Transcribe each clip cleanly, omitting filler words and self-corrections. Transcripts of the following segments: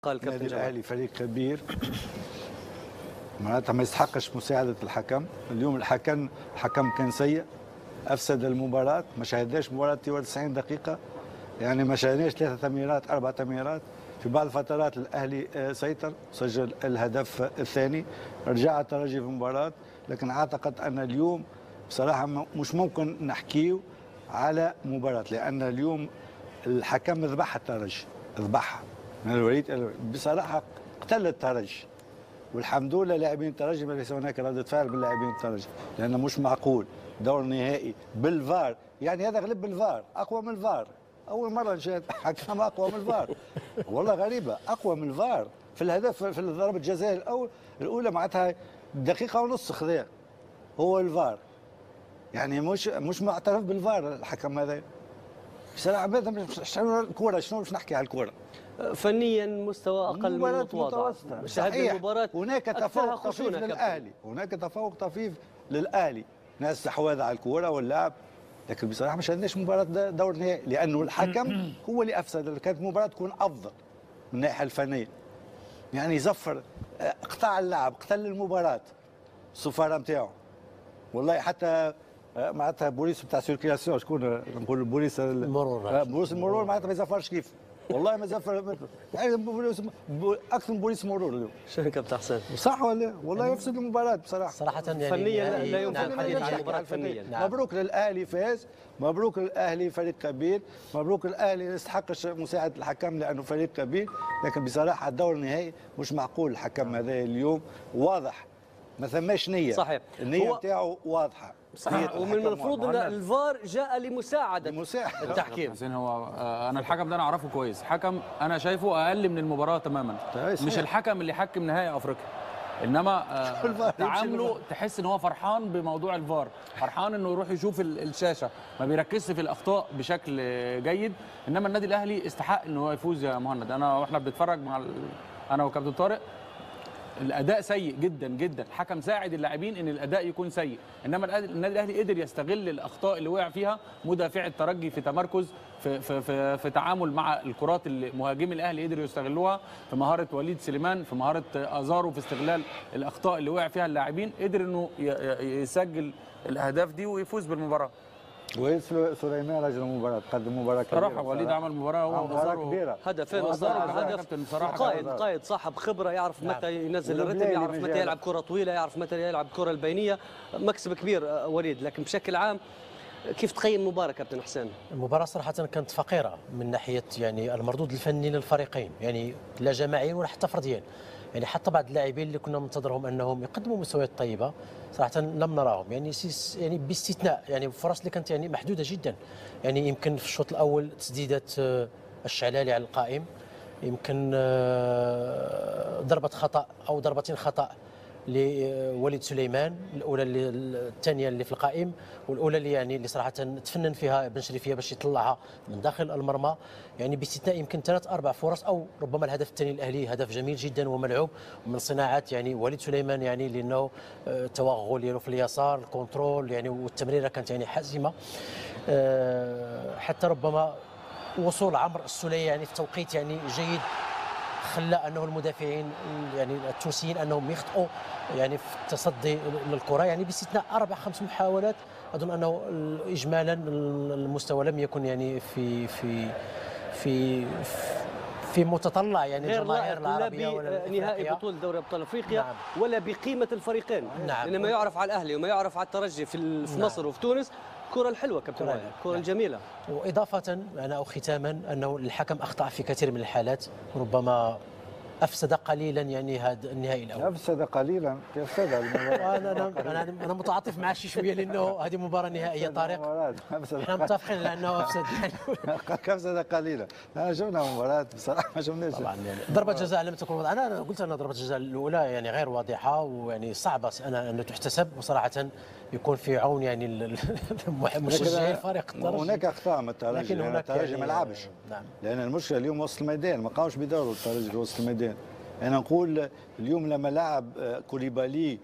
قال كابتن النادي جمال. الاهلي فريق كبير، معناتها ما يستحقش مساعده الحكم. اليوم الحكم كان سيء، افسد المباراه، ما شاهدناش مباراه 90 دقيقه، يعني ما شاهدناش 3 تمريرات 4 تمريرات. في بعض الفترات الاهلي سيطر، سجل الهدف الثاني، رجع الترجي في المباراه. لكن اعتقد ان اليوم بصراحه مش ممكن نحكيو على مباراه، لان اليوم الحكم ذبح الترجي، ذبحها من الوليد بصراحه، قتل الترجي. والحمد لله لاعبين الترجي ما ليس هناك ردة فعل من لاعبين الترجي، لأنه مش معقول دور نهائي بالفار، يعني هذا غلب بالفار، أقوى من الفار. أول مرة نشاهد حكم أقوى من الفار، والله غريبة، أقوى من الفار في الهدف، في ضربة الجزاء الأولى معناتها دقيقة ونص خذها هو الفار، يعني مش معترف بالفار الحكم هذا. بصراحة شنو الكورة، شنو باش نحكي على الكورة؟ فنيا مستوى اقل من المتواضع. شاهدنا المباراة هناك تفوق طفيف للاهلي، هناك تفوق طفيف للاهلي، ناس استحواذ على الكره واللعب. لكن بصراحه ما شاهدناش مباراه دور نهائي، لانه الحكم هو اللي افسد. كانت المباراه تكون افضل من الناحيه الفنيه، يعني يزفر، قطع اللعب، قتل المباراه، الصفاره نتاعو. والله حتى معناتها بوليس بتاع سيركيلاسيون، شكون نقول بوليس المرور، بوليس المرور معناتها ما يزفرش كيف، والله ما زفر، يعني اكثر من بوليس مرور اليوم. شنو كابتن حسن؟ صح ولا؟ والله يفسد المباراه بصراحه. صراحه يعني فنيا لا يمكن نعم الحديث عن المباراه فنيا. نعم. مبروك للاهلي فاز، مبروك للاهلي فريق كبير، مبروك الاهلي يستحق مساعده الحكم لانه فريق كبير. لكن بصراحه الدور النهائي مش معقول الحكم هذا اليوم واضح ما ثماش نيه. صحيح، النيه نتاعو واضحه. صحيح، ومن المفروض ان الفار جاء لمساعده التحكيم. حسين، هو انا الحكم ده انا اعرفه كويس، حكم انا شايفه اقل من المباراه تماما، مش الحكم اللي حكم نهائي افريقيا، انما تعامله تحس ان هو فرحان بموضوع الفار، فرحان انه يروح يشوف الشاشه، ما بيركزش في الاخطاء بشكل جيد. انما النادي الاهلي استحق ان هو يفوز يا مهند. انا واحنا بنتفرج مع انا وكابتن طارق، الاداء سيء جدا جدا، الحكم ساعد اللاعبين ان الاداء يكون سيء، انما النادي الاهلي قدر يستغل الاخطاء اللي وقع فيها مدافع الترجي في تمركز، في تعامل مع الكرات اللي مهاجمي الاهلي قدروا يستغلوها، في مهاره وليد سليمان، في مهاره ازارو، في استغلال الاخطاء اللي وقع فيها اللاعبين، قدر انه يسجل الاهداف دي ويفوز بالمباراه. وسليمان رجل المباراه، قدم مباراه كبيره صراحه. وليد عمل مباراه كبيره، هدفين هدف قائد صاحب خبره، يعرف متى ينزل الرتم، يعرف متى يلعب كره طويله، يعرف متى يلعب كره البينيه، مكسب كبير وليد. لكن بشكل عام كيف تقيم المباراه كابتن حسين؟ المباراه صراحه كانت فقيره من ناحيه يعني المردود الفني للفريقين، يعني لا جماعيا ولا حتى فرديا. يعني حتى بعض اللاعبين اللي كنا منتظرهم انهم يقدموا مستويات طيبه صراحه لم نراهم، يعني باستثناء يعني فرص اللي كانت يعني محدوده جدا. يعني يمكن في الشوط الاول تسديدات الشعلالي على القائم، يمكن ضربه خطا او ضربتين خطا لوليد سليمان، الاولى الثانيه اللي في القائم، والاولى اللي يعني اللي صراحه تفنن فيها بن شريفيه باش يطلعها من داخل المرمى. يعني باستثناء يمكن 3-4 فرص، او ربما الهدف الثاني الاهلي هدف جميل جدا وملعوب ومن صناعات يعني وليد سليمان، يعني لانه التوغل ديالو في اليسار، الكنترول يعني، والتمريره كانت يعني حاسمه. حتى ربما وصول عمرو السوليه يعني في توقيت يعني جيد خلى انه المدافعين يعني التونسيين انهم يخطئوا يعني في التصدي للكره، يعني باستثناء 4-5 محاولات. اظن انه اجمالا المستوى لم يكن يعني في متطلع يعني الجماهير العربيه ولا نهائي بطوله دوري ابطال افريقيا. نعم. ولا بقيمه الفريقين. نعم. لان ما يعرف على الاهلي وما يعرف على الترجي في نعم. مصر وفي تونس الكره الحلوه كابتن وائل، الكره الجميله. واضافه انا او ختاما انه الحكم اخطا في كثير من الحالات، ربما افسد قليلا يعني هذا النهائي الاول. افسد قليلا، افسد المباراه. انا متعاطف معه شي شويه لانه هذه مباراه نهائيه طارق، احنا متفقين على انه افسد افسد قليلا. انا شفنا مباراه بصراحه ما شفناش طبعا يعني ضربه جزاء لم تكن واضحه. انا قلت ان ضربه الجزاء الاولى يعني غير واضحه ويعني صعبه ان تحتسب، وصراحه يكون في عون يعني مشجعي الفريق الترجي. هناك اخطاء من الترجي، لكن هناك الترجي يعني ما لعبش. نعم. لان المشكله اليوم وسط الميدان ما قامش بدوره الترجي في وسط الميدان. انا نقول اليوم لما لعب كوليبالي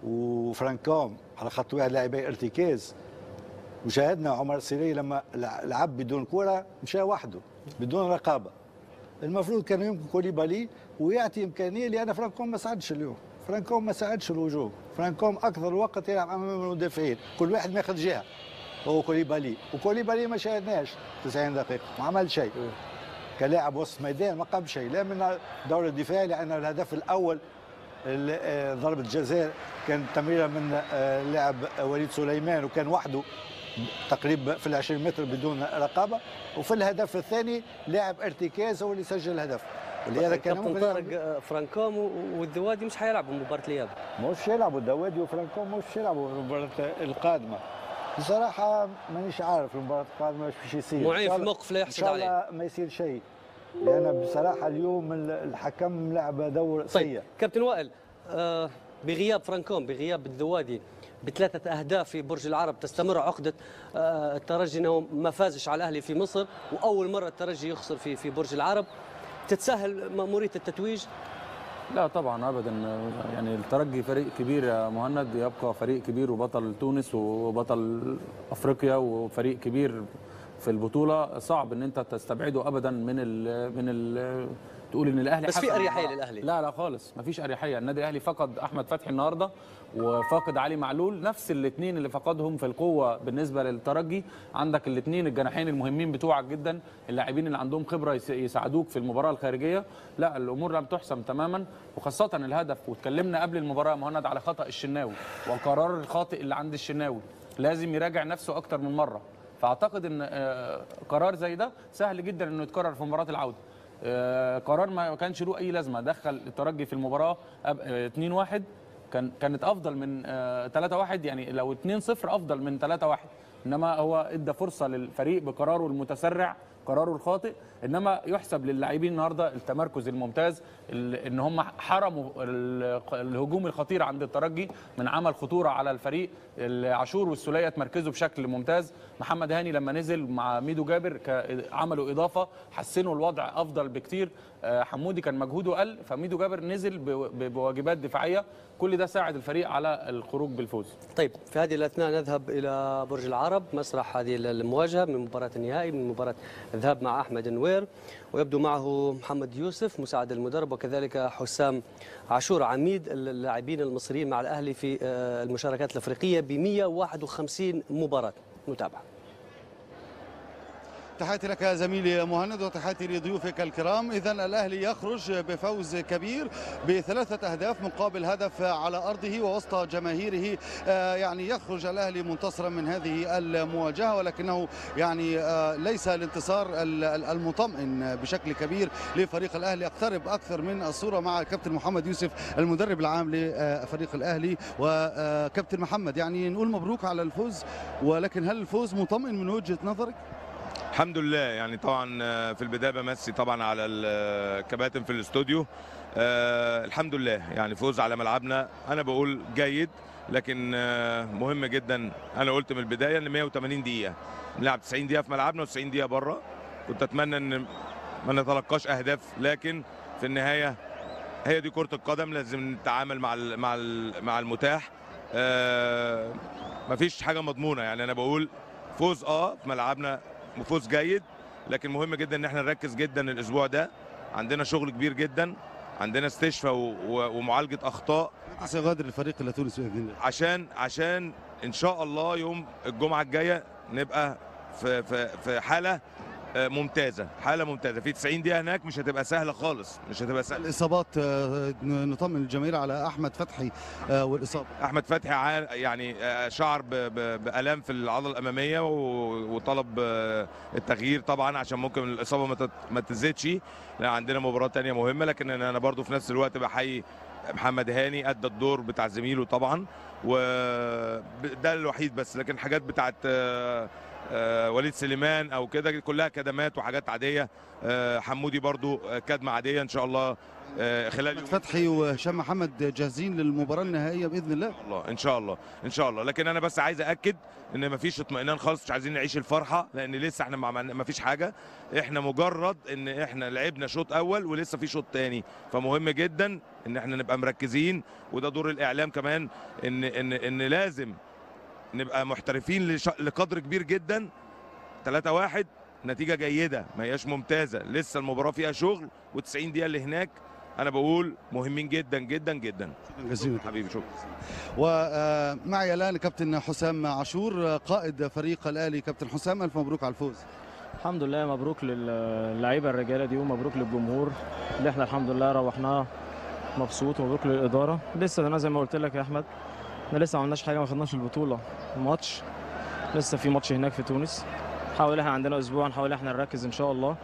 وفرانكوم على خط واحد لاعبي ارتكاز، وشاهدنا عمر السيري لما لعب بدون كره مشى وحده بدون رقابه، المفروض كان يمكن كوليبالي ويعطي امكانيه، لان فرانكوم ما ساعدش اليوم، فرانكوم ما ساعدش الوجوه، فرانكوم اكثر وقت يلعب امام المدافعين، كل واحد ماخذ جهه. هو كوليبالي ما شاهدناش 90 دقيقه، ما عمل شيء كلاعب وسط ميدان، ما قام شيء لا من الدور الدفاعي، لان الهدف الاول ضربه جزاء كانت تمريره من لاعب وليد سليمان، وكان وحده تقريبا في 20 متر بدون رقابه، وفي الهدف الثاني لاعب ارتكاز هو اللي سجل الهدف. ولهذا كان ممكن طارق فرانكوم والذوادي مش حيلعبوا مباراه الاياب، مش يلعبوا الذوادي وفرانكوم، مش يلعبوا المباراه القادمه. بصراحه مانيش عارف المباراه القادمه ايش باش يصير. معين في موقف لا يحسد عليه، ان شاء الله ما يصير شيء، لان بصراحه اليوم الحكم لعب دور سيء. طيب كابتن وائل، بغياب فرانكوم، بغياب الذوادي، بثلاثة أهداف في برج العرب تستمر عقدة الترجي أنه ما فازش على الأهلي في مصر، وأول مرة الترجي يخسر في برج العرب. تتسهل مأمورية التتويج؟ لا طبعا ابدا، يعني الترجي فريق كبير يا مهند، يبقى فريق كبير وبطل تونس وبطل افريقيا وفريق كبير في البطوله، صعب ان انت تستبعده ابدا من تقول ان الاهلي بس في اريحيه للاهلي. لا خالص، مفيش اريحيه. النادي الاهلي فقد احمد فتحي النهارده وفاقد علي معلول، نفس الاثنين اللي فقدهم في القوه بالنسبه للترجي. عندك الاثنين الجناحين المهمين بتوعك جدا، اللاعبين اللي عندهم خبره يساعدوك في المباراه الخارجيه. لا الامور لم تحسم تماما، وخاصه الهدف. واتكلمنا قبل المباراه مهند على خطا الشناوي والقرار الخاطئ اللي عند الشناوي، لازم يراجع نفسه اكتر من مره. فاعتقد ان قرار زي ده سهل جدا انه يتكرر في مباراه العوده. قرار ما كانش له اي لازمه، دخل الترجي في المباراه 2-1، كانت افضل من 3-1، يعني لو 2-0 افضل من 3-1، انما هو ادى فرصه للفريق بقراره المتسرع، قراره الخاطئ. انما يحسب للاعبين النهارده التمركز الممتاز، ان هم حرموا الهجوم الخطير عند الترجي من عمل خطوره على الفريق. عاشور والسوليه تمركزوا بشكل ممتاز، محمد هاني لما نزل مع ميدو جابر عملوا اضافه حسنوا الوضع افضل بكتير. حمودي كان مجهوده قل، فميدو جابر نزل بواجبات دفاعيه، كل ده ساعد الفريق على الخروج بالفوز. طيب في هذه الاثناء نذهب الى برج العرب، مسرح هذه المواجهه من مباراه النهائي، من مباراه الذهاب مع احمد نوير، ويبدو معه محمد يوسف مساعد المدرب، وكذلك حسام عاشور عميد اللاعبين المصريين مع الاهلي في المشاركات الافريقيه ب 151 مباراه. نتابع. تحياتي لك زميلي مهند وتحياتي لضيوفك الكرام. إذن الأهلي يخرج بفوز كبير ب3 أهداف مقابل هدف على أرضه ووسط جماهيره. يعني يخرج الأهلي منتصرا من هذه المواجهة، ولكنه يعني ليس الانتصار المطمئن بشكل كبير لفريق الأهلي. اقترب أكثر من الصورة مع الكابتن محمد يوسف المدرب العام لفريق الأهلي. وكابتن محمد، يعني نقول مبروك على الفوز، ولكن هل الفوز مطمئن من وجهة نظرك؟ الحمد لله. يعني طبعا في البدايه بمسي طبعا على الكباتن في الاستوديو. الحمد لله، يعني فوز على ملعبنا انا بقول جيد، لكن مهم جدا. انا قلت من البدايه ان 180 دقيقه نلعب 90 دقيقه في ملعبنا و90 دقيقه بره. كنت اتمنى ان ما نتلقاش اهداف، لكن في النهايه هي دي كره القدم، لازم نتعامل مع المتاح. مفيش حاجه مضمونه. يعني انا بقول فوز في ملعبنا، فوز جيد، لكن مهم جدا ان احنا نركز جدا. الاسبوع ده عندنا شغل كبير جدا، عندنا استشفاء ومعالجه اخطاء. سيغادر الفريق الى تونس باذن الله، عشان ان شاء الله يوم الجمعه الجايه نبقى في حاله ممتازه، حاله ممتازه. في 90 دقيقه هناك مش هتبقى سهله خالص، مش هتبقى سهله. الاصابات، نطمن الجماهير على احمد فتحي والاصابه. احمد فتحي يعني شعر بالام في العضله الاماميه وطلب التغيير طبعا عشان ممكن الاصابه ما تزيدش. عندنا مباراه ثانيه مهمه، لكن انا برضو في نفس الوقت بحيي محمد هاني، ادى الدور بتاع زميله طبعا، وده الوحيد. بس لكن حاجات بتاعت وليد سليمان او كده كلها كدمات وحاجات عاديه. حمودي برضو كدمه عاديه ان شاء الله. خلال فتحي وهشام محمد جاهزين للمباراه النهائيه باذن الله. ان شاء الله ان شاء الله. لكن انا بس عايز اكد ان مفيش اطمئنان خالص، مش عايزين نعيش الفرحه، لان لسه احنا مفيش حاجه. احنا مجرد ان احنا لعبنا شوط اول ولسه في شوط ثاني، فمهم جدا ان احنا نبقى مركزين. وده دور الاعلام كمان، ان لازم نبقى محترفين لقدر كبير جدا. 3-1 نتيجه جيده ما هياش ممتازه، لسه المباراه فيها شغل، و90 دقيقه اللي هناك انا بقول مهمين جدا جدا جدا. شكرا جزيلا حبيبي، شكرا. ومعي الان كابتن حسام عاشور قائد فريق الاهلي. كابتن حسام، الف مبروك على الفوز. الحمد لله، مبروك للعيبه الرجاله دي ومبروك للجمهور اللي احنا الحمد لله روحناه مبسوط، ومبروك للاداره. لسه انا زي ما قلت لك يا احمد، احنا لسه ما عملناش حاجه، ما خدناش البطوله الماتش، لسه في ماتش هناك في تونس. نحاول احنا عندنا اسبوع، نحاول احنا نركز ان شاء الله.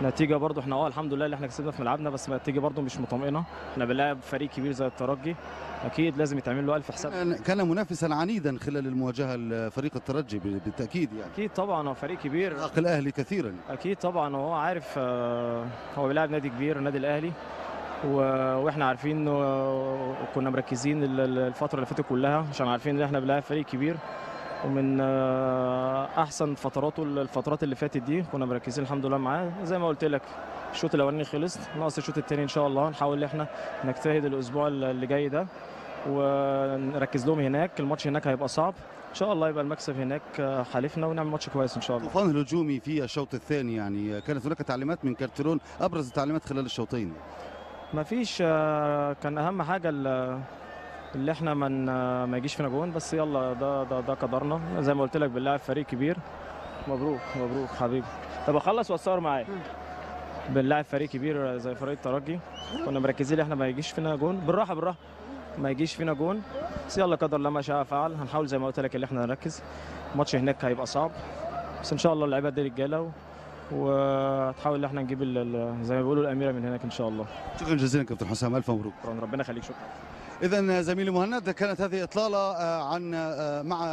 نتيجه برضو احنا الحمد لله اللي احنا كسبنا في ملعبنا، بس النتيجه برضو مش مطمئنه. احنا بنلعب فريق كبير زي الترجي، اكيد لازم يتعمل له الف حساب. كان منافسا عنيدا خلال المواجهه لفريق الترجي بالتاكيد يعني. اكيد طبعا، هو فريق كبير، حق الاهلي كثيرا. اكيد طبعا، وهو عارف هو بيلعب نادي كبير، النادي الاهلي، واحنا عارفين وكنا مركزين الفتره اللي فاتت كلها عشان عارفين ان احنا بنلعب فريق كبير، ومن احسن فتراته الفترات اللي فاتت دي كنا مركزين الحمد لله معاه. زي ما قلت لك الشوط الاولاني خلص، ناقص الشوط الثاني ان شاء الله. نحاول ان احنا نجتهد الاسبوع اللي جاي ده ونركز لهم هناك. الماتش هناك هيبقى صعب، ان شاء الله يبقى المكسب هناك حالفنا ونعمل ماتش كويس ان شاء الله. الطوفان الهجومي في الشوط الثاني، يعني كانت هناك تعليمات من كارتيرون، ابرز التعليمات خلال الشوطين. ما فيش، كان اهم حاجه اللي احنا ما يجيش فينا جون، بس يلا ده قدرنا. زي ما قلت لك بنلاعب فريق كبير. مبروك مبروك حبيبي. طب اخلص واتصور معايا. بنلاعب فريق كبير زي فريق الترجي، كنا مركزين احنا ما يجيش فينا جون، بالراحه بالراحه ما يجيش فينا جون، بس يلا قدر الله ما شاء فعل. هنحاول زي ما قلت لك اللي احنا نركز. الماتش هناك هيبقى صعب، بس ان شاء الله اللعيبه دي رجاله، وتحاول ان احنا نجيب زي ما بيقولوا الاميره من هناك ان شاء الله. شكرا جزيلا كابتن حسام، الف مبروك. ربنا يخليك، شكرا. إذا زميلي مهند، كانت هذه إطلالة مع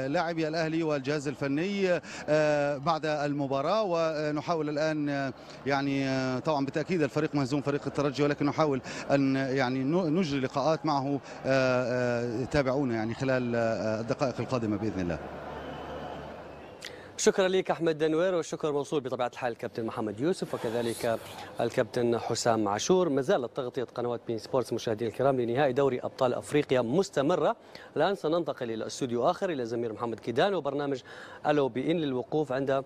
لاعبي الأهلي والجهاز الفني بعد المباراة، ونحاول الآن يعني طبعا بالتأكيد الفريق مهزوم فريق الترجي، ولكن نحاول أن يعني نجري لقاءات معه. تابعونا يعني خلال الدقائق القادمة بإذن الله. شكرا لك أحمد دنوير، والشكر موصول بطبيعة الحال الكابتن محمد يوسف وكذلك الكابتن حسام عاشور. ما زالت تغطية قنوات بين سبورتس مشاهدينا الكرام لنهائي دوري أبطال أفريقيا مستمرة. الآن سننتقل إلى استوديو آخر إلى زمير محمد كيدان وبرنامج ألو بإن للوقوف عند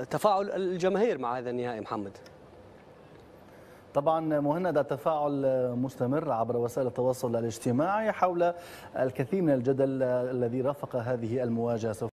تفاعل الجماهير مع هذا النهائي. محمد. طبعا مهند، التفاعل مستمر عبر وسائل التواصل الاجتماعي حول الكثير من الجدل الذي رافق هذه المواجهة.